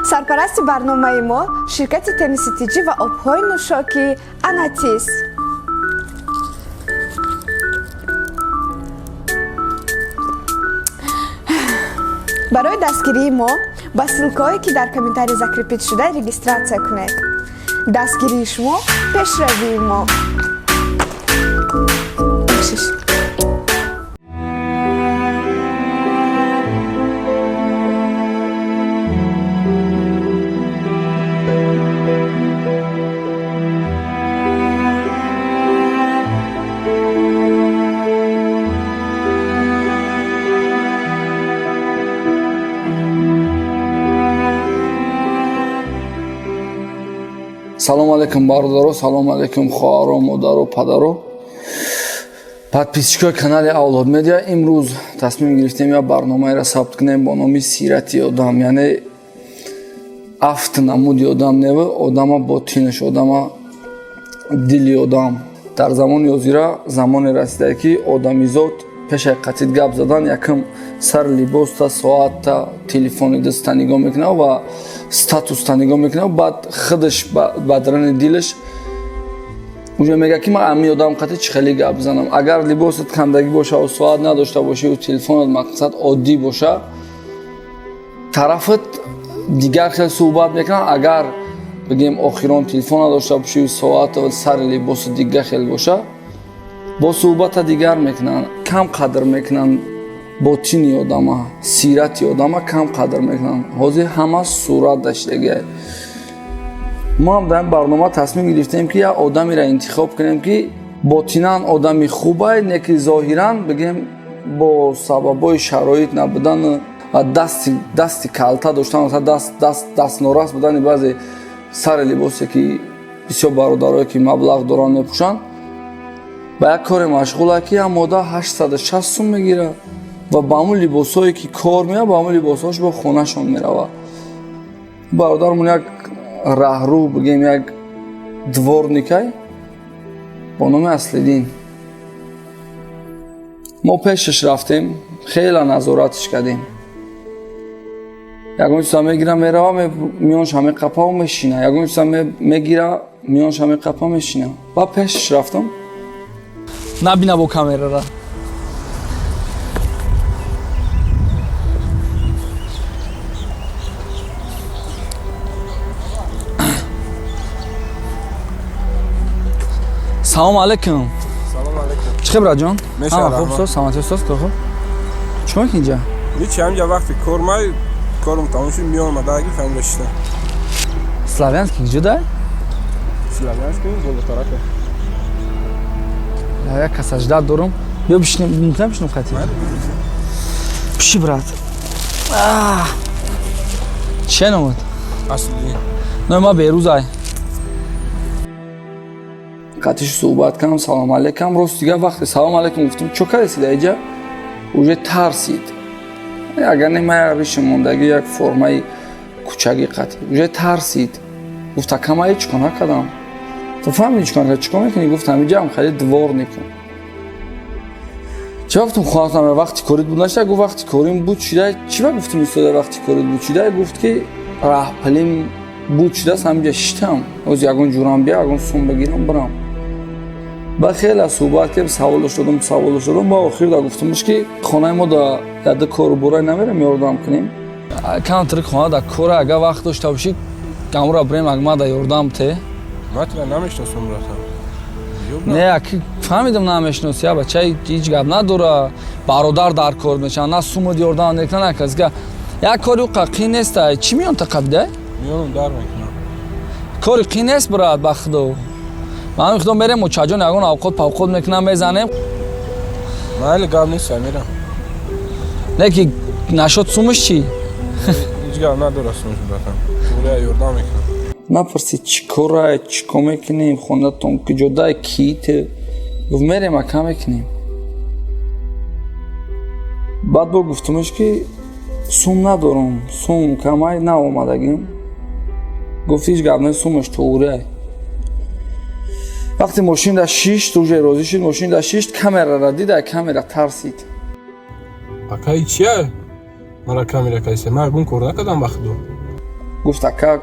سرپرست برنامه ما شرکت تنیسیتیجی و آبهای نوشاکی اناتیس. برای دستگیری ما با سلکایی که در کامنتاری ذکر شده رجیستراسیون کنید. دستگیری شما پیشروی ما. Салом алейкум бародаро, салом алейкум хоҳаро, модару, падаро. Подписчикои канали Авлод Медиа, имрӯз тасмим гирифтем як барномаеро сабт кунем бо номи Сирати одам, яъне 7 намуди одам нева, одама ботинаш, одама дили одам. Дар замони ҳозира замоне расидае ки одамизод пеш ҳақиқатит гап задан якам сар либоста, соатта, телефони даста нигоҳ мекунад ва статуста нигоҳ мекунад, баъд худаш бадрани дилаш уже мега ки ман ами одам қати чӣ хеле гап занам. Агар либосат кандагӣ боша ва соат надошта бошӣ ва телефонат мақсад оддӣ боша, тарафат дигар хел суҳбат мекунад. Агар бигем охирон телефон надошта бошӣ ва соат ва сари либоси дигар хел боша, бо суҳбата дигар мекунанд, кам қадр мекунанд ботини одама, сирати одама кам қадр мекунанд. ҳозир ҳама сурат даштагия. мо ҳам дар ин барнома тасмим гирифтем ки як одамеро интихоб кунем ки ботинан одами хубай, не ки зоҳиран бигем бо сабабҳои шароит набудан ва дасти калта доштан, дастнорас будани баъзе сари либосе ки бисёр бародарое ки маблағ доранд мепӯшанд, ба як коре машғула ки ям мода 860 сум мегира ва ба ҳамун либосҳое ки кор меяд, ба ҳамун либосҳош ба хонашон меравад. Бародармон як раҳрӯ, бигем як дворникай бо номи Аслиддин. мо пешаш рафтем, хеле назоратиш кардем. ягон чиза мегира мерава, миёнаш ҳаме қапа мешина, ягон чиза мегира, миёнаш ҳаме қапа мешина. Ба пешаш рафтам. Набина бо камерара. Салом алейкум. Салом алейкум. Чӣ хеб раҷон? Мешавад. Хуб соз, самати соз ко хуб. Чӣ мекунӣ инҷа? Ҳеҷ ҳамҷа вақти кор май, корум тамом шуд, миёнам адаги фаҳмида шида. Славянский где дай? Славянский золотарака. Я як касажда дорум. Бё бишнем, мумкин бишнем хати. Пиши брат. Чӣ номад? Аслиддин. Номи ма Берӯзай. Қатиш суҳбат кардам, салом алейкум. Рост дигар вақте салом алейкум гуфтам, чӯ кардеси даиҷа? Уже тарсид. Агар не мая риша мондагӣ як формаи кӯчагӣ қати. Уже тарсид. Гуфта камаи чӣ кор накардам. То фаҳмидӣ чӣ кор накардам? Чӣ кор мекунӣ? Гуфтам инҷа ҳам хеле дворникум. Чӣ гуфтам хоҳатам вақти корид буд нашта? Гуфт вақти корим буд шуда. Чӣ ба гуфтам истода вақти корид буд шуда? Гуфт ки раҳпилим буд шудааст, ҳамҷа шиштам. Ҳозир ягон ҷурам бия, ягон сум бигирам бирам. Ба хеле суҳбат кардем, саволош додам, ба охир да гуфтамш ки хонаи мо да яда кору бурай намерем ёрдам кунем. Кам тирик хона да кора, агар вақт дошта бошӣ, гамура бирем агма да ёрдам те. Ман тира намешносам братан. Не, аки фаҳмидам намешноси, я бачаи ҳеҷ гап надора. Бародар дар кор мешавад, на сумуд ёрдам мекунад казга. Як кори қин нест, чӣ миён тақабда? Миёнам дар мекунам. Кори қин нест брат, ба худо. Ман мехудам мерем мучаҷон ягон авқот павқот мекунам мезанем. Майли гап нест, мирам. Не ки нашод сумаш чӣ? Ҳеҷ гап надора сумаш братан. Пуря ёрдам мекунам. Напарсид чӣ корай, чӣ кор мекунем, хонатон куҷодаи киите. Гуфт мерем ака мекунем. Баъд бо гуфтамаш ки сум надорам, сум камай наомадагим. Гуфт ҳеҷ гап нест, сумаш туурай. Вақти мошин да шишт, уже розӣ шуд, мошин да шишт, камерара дида, камера тарсид. Акаи чия? Мара камера кайсе? Ман гун кор накардам ба худо. гуфт ака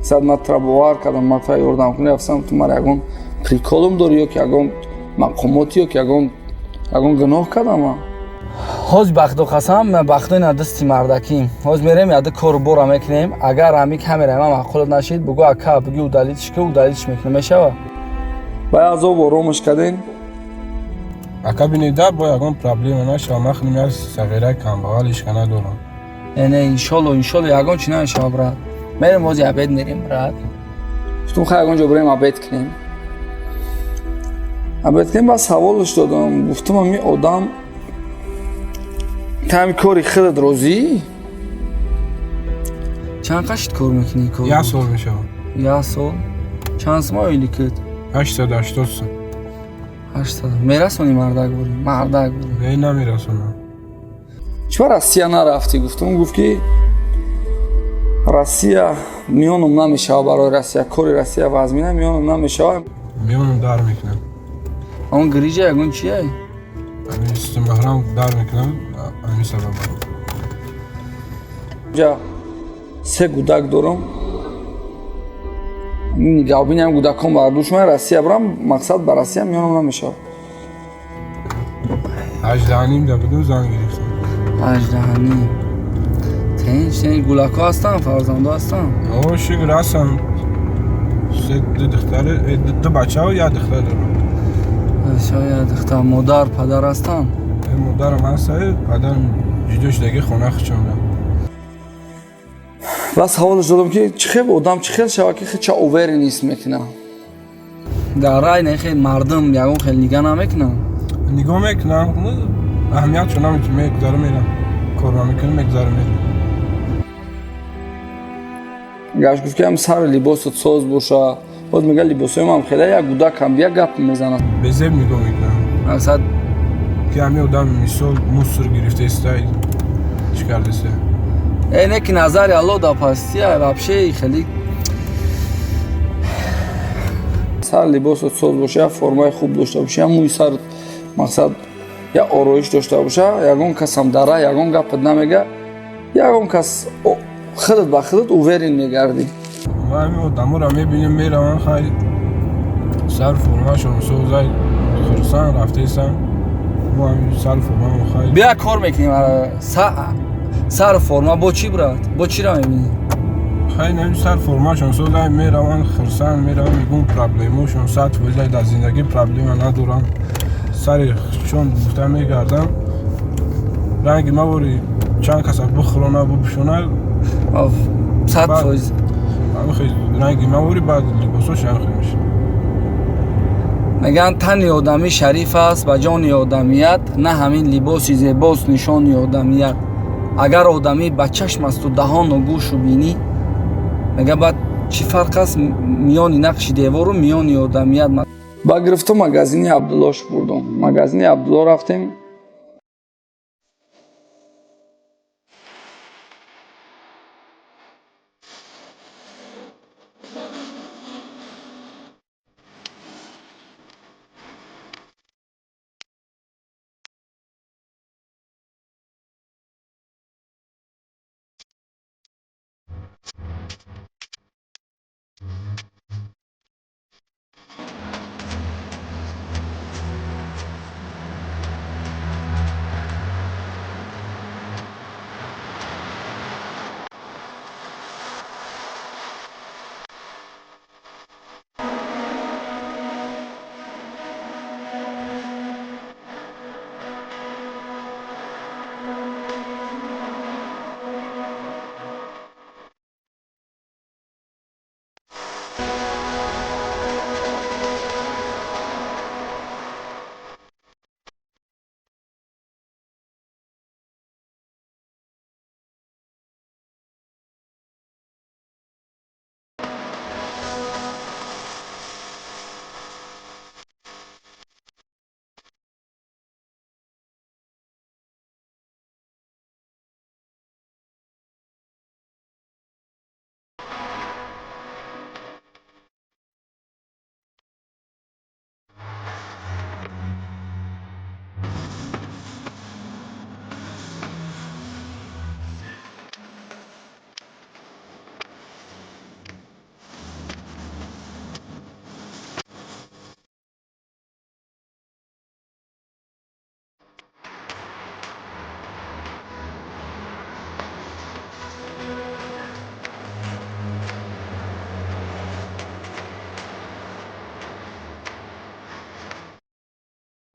сад матра бовар кардам матра ёрдам кунӣ афсам ту мар ягон приколум дорӣ ё ки ягон мақомоти ё ки ягон гуноҳ кардама. ҳоз бахту қасам бахтуина дасти мардаким ҳоз мерем яда кору бора мекунем агар ами камера ма маъқулат нашид бугӯ ака буги удалитиш ки удалитиш мекунем мешава ба азоб оромаш кардем. ака бинида бо ягон проблема нашава ман худам як сағираи камбағалиш ка надорам. не иншолло ягон чи намешава брат мерем ҳози абед мерем брат гуфтум хай ягон ҷо бирем абед кунем. абед кунем ба саволаш додам гуфтам ами одам тами кори худат розӣ? чанд қашт кор мекунӣ кор як сол мешава. як сол чанд сум оили кит 880 сум. 800 мерасони мардак бурӣ не намерасонам. чӣ Россия нарафтӣ? Гуфтам гуфт ки Россия миёнум намешава барои Россия кори Россия вазмина миёнум намешава. миёнам дар мекунам. он гриҷа ягон чие? ами системаҳрам дар мекунам ами сабаб. ҷа се гудак дорам. нигаҳбинам гудакон бардушмай Россия бурам мақсад ба Россия миёнум намешава. 18 да будем занг гирифтам. 18 тинч гулако ҳастан фарзандо ҳастан о шукр ҳастам. ду бачаҳо як духтар дорам. шояд духтар модар падар ҳастан модарам ҳаста падарам ҷудо шудаги хона хичонда. бас ҳаволаш додам ки чӣ хел одам чӣ хел шава ки хича овери нест мекуна. дар рай не хел мардум ягон хел нигаҳ намекунанд нигоҳ мекунам аҳамиятшо намедонам мегузара мерам корма мекунам мегузара мерам. гаш гуфт ки ам сари либосот соз боша боз мега либосоям ам хеле як гудакам бия гап мезанад. безеб нигоҳ мекунам мақсад ки ҳами одам мисол мусор гирифтаистай чӣ кардасе. не ки назари алло да пастия вообще хеле сари либосот соз боша як формаи хуб дошта боша як мӯи сар мақсад як ороиш дошта боша ягон касам дар рай ягон гапат намега ягон кас худат ба худат уверен мегарди. ва ҳами одаморо мебинем мераванд хай сар формашон созай хурсанд рафтаисанд мо ҳами сар формамо хай бия кор мекунем сар форма бо чӣ брат бо чиро мебинӣ хай нами сар формашон созай мераванд хурсанд мераванд мегӯн проблемошон 100% дар зиндагӣ проблема надорам сари чон гуфта мегардам ранги мавори чанд каса бихӯрона бупӯшона 100% ранги мавори баъд либосош янхе меша. мегӯянд тани одамӣ шариф аст ба ҷони одамият на ҳамин либоси зебост нишони одамият. агар одамӣ ба чашм асту даҳону гӯшу бинӣ мега баъд чӣ фарқ аст миёни нақши девору миёни одамият. ба гирифту магазини абдуллош бурдум. магазини абдулло рафтем.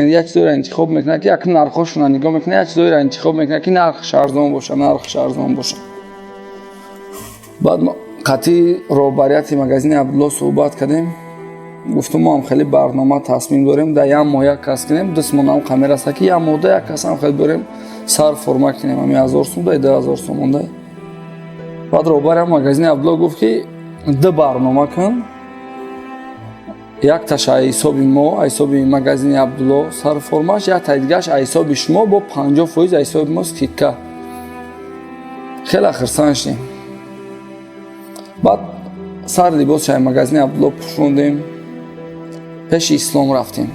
یک چیزی را انتخاب میکنه که یک نرخشون را نگاه میکنه، یک چیزی را انتخاب میکنه که نرخش ارزان باشه. بعد ما قطعی روبریت مگزین عبدالله صحبت کردیم. گفتم ما هم خیلی برنامه تصمیم داریم در یک ماه یک کس کنیم، دستمون هم کامera است که یک ماه یک کس هم خیلی بریم سر فرما کنیم، همی 1000 سوم ده 2000 سوم مونده. بعد روبری مگزین عبدالله گفت که دو برنامه کن، یک تاش حساب ما، حساب مگزین عبدالله سر فرماش، یک تا دیگهش حساب شما با 50% حساب ما سکیکا. خیلی خرسان شدیم. بعد سر لباس شای مگزین عبدالله پوشوندیم، پیش اسلام رفتیم.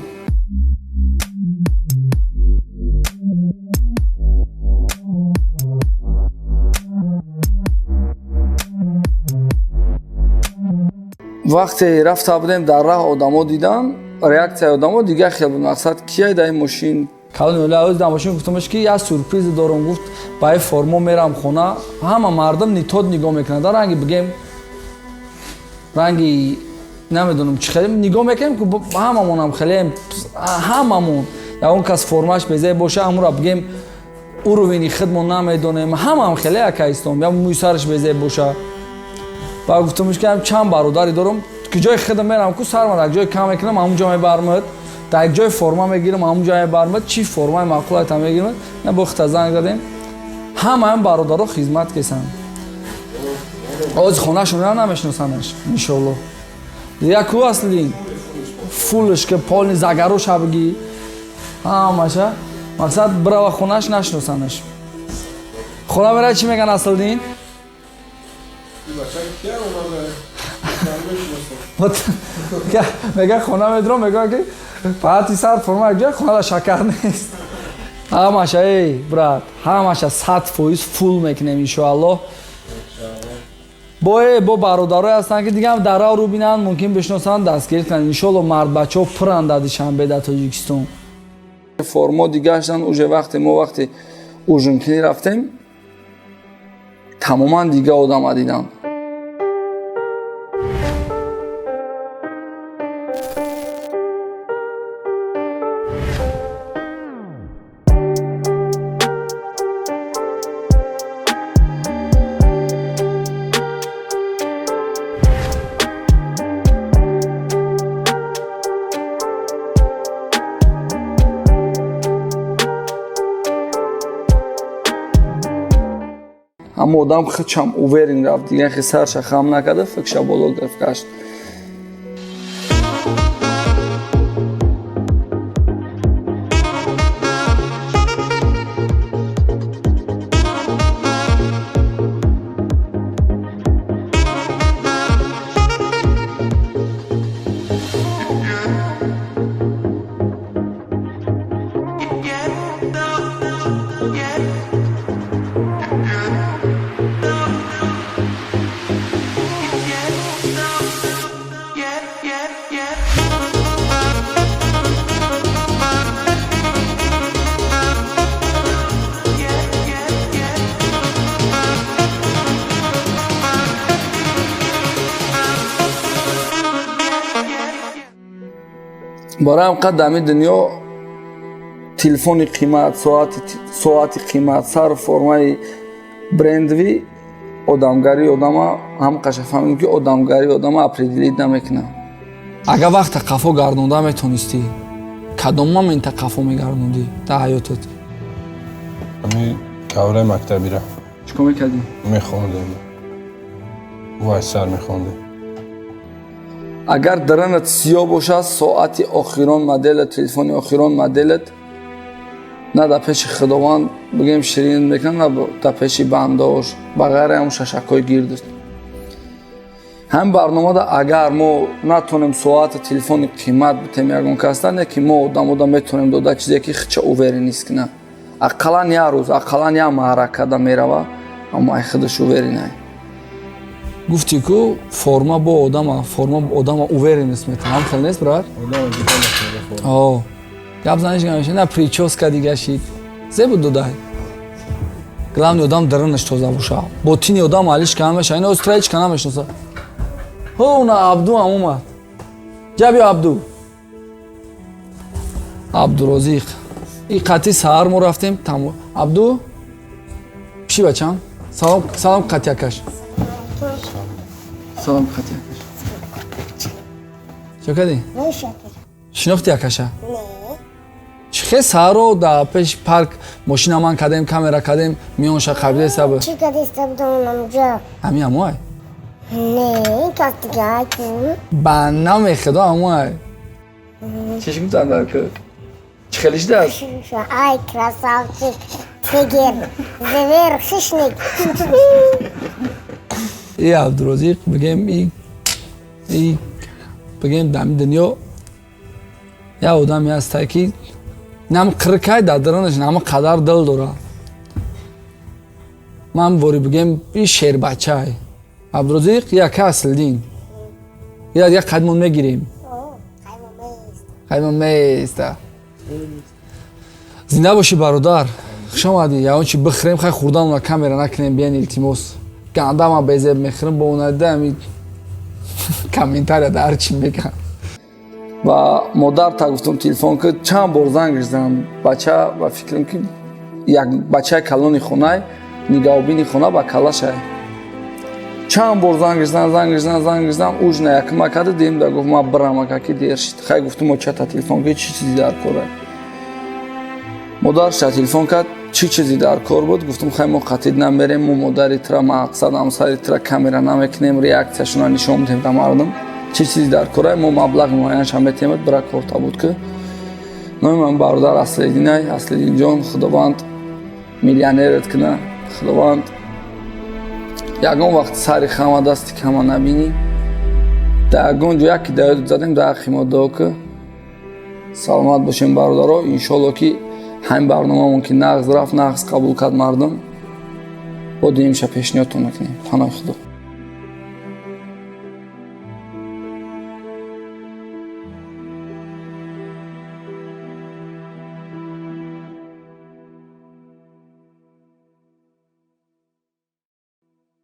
وقتی رفته بودیم در راه آدما دیدم، ریاکسیای آدما دیگه خیلی بود. مقصد کیه در این ماشین؟ کالون اولاوز در ماشین گفتمش که یه سورپریز دارم. گفت با فرما میرم خونه، همه مردم نیتود نگاه میکنن، در رنگی بگیم رنگی نمیدونم چی خیلی نگاه میکنیم که هممون هم خیلی هممون یا اون کس فرماش بزای باشه همون را بگیم او رو وینی خدمون نمیدونیم، هم خیلی اکایستم یا موی سرش بزای باشه. و گفتمش که چند برادری دارم که جای خدمت میرم کو سر من جای کم میکنم همونجا میبرمت، در یک جای فرما میگیرم همونجا میبرمت، چی فرما معقولت هم میگیرم. نه بخت زنگ دادیم هم برادرها خدمت کسن. از خونه‌شون را نمیشناسنش ان شاء الله. دیگه کو اصلی فولش که پالنی زگروش بگی همشه مقصد برای خونه‌اش نشناسنش. خونه برای چی میگن اصل دین؟ میگه خونه میدرم، میگه که فقط سر فرما یک جای خونه شکر نیست. همشه ای برات همشه 100% فول میکنیم ان شاء الله. با برادرای هستن که دیگه هم در راه رو بینن ممکن بشناسن دستگیر کنن ان شاء الله. مرد بچه‌ها پرن در شنبه در تاجیکستان. فرما دیگه هستن اوج وقتی اوژنکی رفتیم تماما دیگه آدم دیدن. اما آدم خودشم اوورین رفت دیگه خیلی سرش خم نکرده، فکرش بالا گرفت کشت. برای هم قد دمی دنیا تلفن قیمت، ساعت قیمت، سر فرمای برندوی آدمگاری آدم هم قشنگ فهمیدیم که آدمگاری آدم اپریدیلیت نمیکنه. اگر وقت قفا گردونده میتونستی کدوم منطقه قفا میگردوندی در حیاتت؟ همین کوره مکتبی را چیکار میکردی؟ میخوندیم وای سر میخوندیم. اگر درنت سیاه باشه ساعت آخران مدل تلفن آخران مدلت نه در پیش خداوند بگیم شیرین میکن نه در پیش بنداش بغیر هم ششکای گیرد. هم برنامه دا اگر ما نتونیم ساعت تلفن قیمت بتیم یکون کسته نه که ما آدم میتونیم داده چیزی که خچه اووری نیست که نه اقلا یه روز اقلا یه معرکه دا میروه اما ای خودش اووری نه. گفتی که فرما با آدم اووری نیست میتونه هم خیلی نیست براد؟ آه گب زنش گمشه نه پریچوس که دیگه شید زی بود دو دای گلام آدم درنش توزه باشه بوتینی آدم حالیش که همشه این استرایچ که نمیشنسه. اونا عبدو هم اومد جبی عبدو абдурозиқ ин қатъи саҳар мо рафтем тамо абду пиши бачам салом қатъякаш салом қатъякаш чӣ кардӣ шинохти якаша чӣ хел саҳаро дар пеши парк мошина ман кардем камера кардем миёнша қабиле саб Чи кадиста будам намҷа? ҳами амуай Не, кастигай кун. ба намехедо амуай чешм тандарку чӣ хелиш даст Шуша, ай, красавчик, тигер, завершишник. и абдурозиқ бигем и бигем дами дунё як одаме ҳастай ки нам қиркай дар дарунаш нама қадар дил дорад ман бори бигем и шербачай абдурозиқ яка асилдин як қадмон мегирем қаймон места зинда боши бародар хушам омадӣ ягон чи бихӯрем хай хурдан уна камера накунем биен илтимос гандама безеб мехӯрем бо унадами комментария ҳарчи мегам ва модарта гуфтам телефон ки чанд бор зангш занам бача ва фикрам ки як бачаи калони хонай нигаҳубини хона ба калашай чанд бор зангш занам ужна якма карда дем да гуфт ма бирам ака ки дер шид хай гуфтам очата телефон ки чӣ чизи дар корай модарша телефон кард чӣ чизи дар кор буд гуфтам хай мо қатид намерем мо модари тира мақсад ҳамсари тира камера намекунем реаксияшона нишон медем ба мардум чӣ чизи дар корай мо маблағи муайянша метемад бира корта буд ки номи ман бародар аслидинай аслидинҷон худованд миллионерет кина худованд ягон вақт сари хама дасти кама набинӣ дар ягон ҷо яки даёд задем дар ҳаққи мо дуо ки саломат бошем бародаро иншоалло ки ҳамин барномамон ки нағз рафт нағз қабул кард мардум бо дуюмша пешниҳодтон мекунем паноҳи худо